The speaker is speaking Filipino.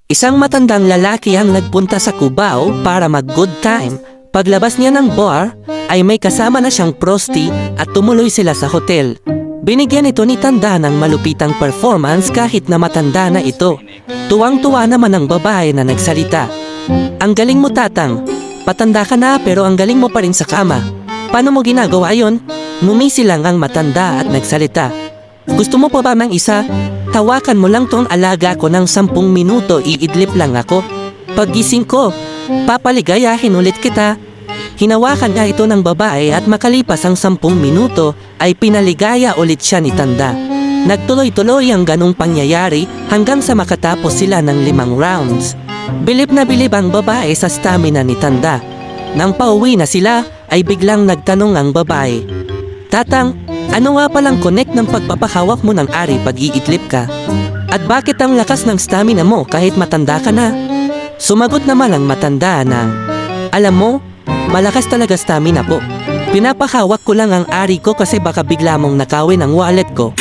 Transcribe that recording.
Isang matandang lalaki ang nagpunta sa Cubao para mag-good time. Paglabas niya ng bar, ay may kasama na siyang prosti at tumuloy sila sa hotel. Binigyan ito ni Tanda ng malupitang performance kahit na matanda na ito. Tuwang-tuwa naman ang babae na nagsalita. Ang galing mo, Tatang. Patanda ka na pero ang galing mo pa rin sa kama. Paano mo ginagawa yon? Ngumisi lang ang matanda at nagsalita. Gusto mo pa ba ng isa? Tawakan mo lang tong alaga ko ng 10 minuto, iidlip lang ako. Paggising ko, papaligayahin ulit kita. Hinawakan nga ito ng babae at makalipas ang 10 minuto ay pinaligaya ulit siya ni Tanda. Nagtuloy-tuloy ang ganong pangyayari hanggang sa makatapos sila ng 5 rounds. Bilib na bilib ang babae sa stamina ni Tanda. Nang pauwi na sila ay biglang nagtanong ang babae. Tatang, ano nga palang connect ng pagpapahawak mo ng ari pag iitlip ka? At bakit ang lakas ng stamina mo kahit matanda ka na? Sumagot naman ang matanda na, alam mo, malakas talaga stamina ko. Pinapahawak ko lang ang ari ko kasi baka bigla mong nakawin ang wallet ko.